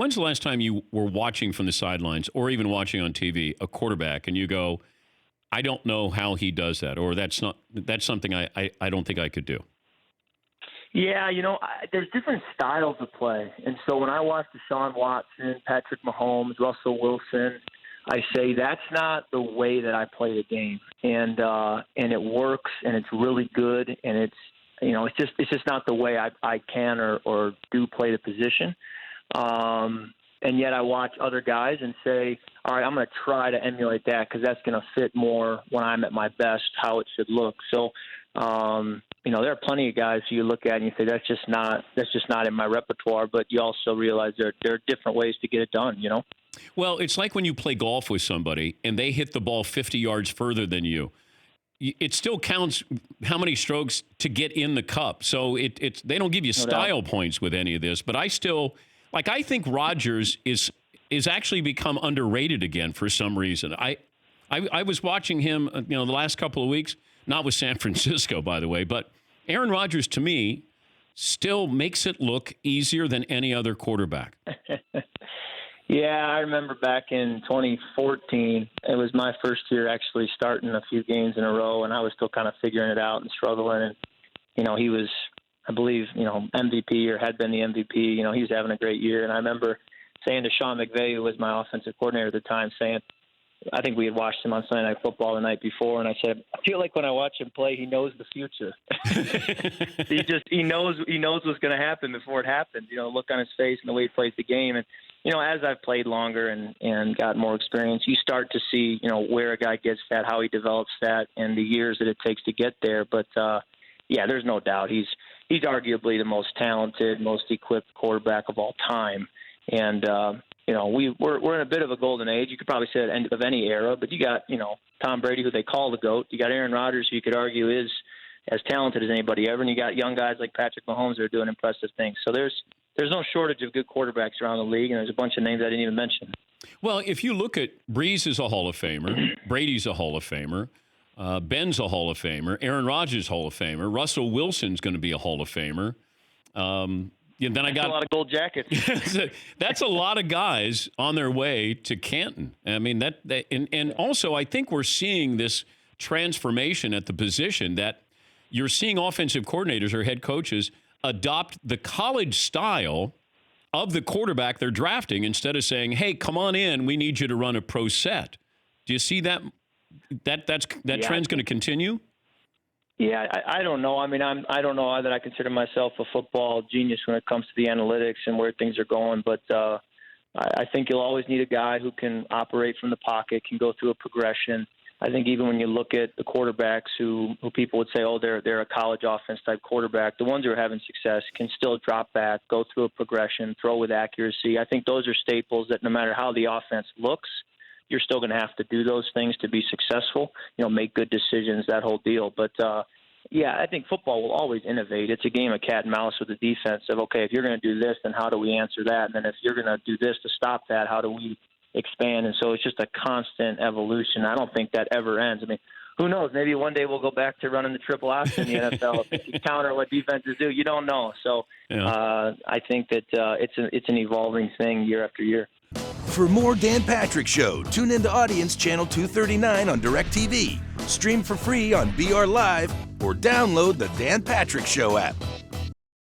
When's the last time you were watching from the sidelines or even watching on TV a quarterback and you go, I don't know how he does that, or that's something I don't think I could do? Yeah, there's different styles of play. And so when I watch Deshaun Watson, Patrick Mahomes, Russell Wilson, I say that's not the way that I play the game. And it works, and it's really good, and it's just not the way I can or do play the position. And yet I watch other guys and say, all right, I'm going to try to emulate that because that's going to fit more when I'm at my best, how it should look. So, there are plenty of guys who you look at and you say, that's just not in my repertoire. But you also realize there are different ways to get it done, Well, it's like when you play golf with somebody and they hit the ball 50 yards further than you. It still counts how many strokes to get in the cup. So they don't give you style points with any of this. But I still... I think Rodgers is actually become underrated again for some reason. I was watching him, the last couple of weeks, not with San Francisco, by the way, but Aaron Rodgers, to me, still makes it look easier than any other quarterback. Yeah, I remember back in 2014, it was my first year actually starting a few games in a row, and I was still kind of figuring it out and struggling. And, he was, I believe, MVP or had been the MVP. He was having a great year. And I remember saying to Sean McVay, who was my offensive coordinator at the time, I think we had watched him on Sunday Night Football the night before, and I said, I feel like when I watch him play, he knows the future. he knows what's going to happen before it happens. Look on his face and the way he plays the game. And as I've played longer and got more experience, you start to see where a guy gets that, how he develops that, and the years that it takes to get there. But yeah, there's no doubt he's arguably the most talented, most equipped quarterback of all time. And, we're in a bit of a golden age. You could probably say at end of any era, but you got, Tom Brady, who they call the GOAT. You got Aaron Rodgers, who you could argue is as talented as anybody ever. And you got young guys like Patrick Mahomes that are doing impressive things. So there's no shortage of good quarterbacks around the league, and there's a bunch of names I didn't even mention. Well, if you look at Breeze is a Hall of Famer, Brady's a Hall of Famer, Ben's a Hall of Famer, Aaron Rodgers Hall of Famer, Russell Wilson's going to be a Hall of Famer. Then I got a lot of gold jackets. That's a lot of guys on their way to Canton. I mean and also I think we're seeing this transformation at the position that you're seeing offensive coordinators or head coaches adopt the college style of the quarterback they're drafting instead of saying, "Hey, come on in, we need you to run a pro set." Do you see that trend's going to continue? Yeah, I don't know. I mean, I don't know that I consider myself a football genius when it comes to the analytics and where things are going, but I think you'll always need a guy who can operate from the pocket, can go through a progression. I think even when you look at the quarterbacks who people would say, oh, they're a college offense type quarterback, the ones who are having success can still drop back, go through a progression, throw with accuracy. I think those are staples that no matter how the offense looks, you're still going to have to do those things to be successful, make good decisions, that whole deal. But, I think football will always innovate. It's a game of cat and mouse with the defense of, okay, if you're going to do this, then how do we answer that? And then if you're going to do this to stop that, how do we expand? And so it's just a constant evolution. I don't think that ever ends. I mean, who knows? Maybe one day we'll go back to running the triple option in the NFL if you counter what defenses do. You don't know. So I think that it's an evolving thing year after year. For more Dan Patrick Show, tune into Audience Channel 239 on DirecTV. Stream for free on BR Live or download the Dan Patrick Show app.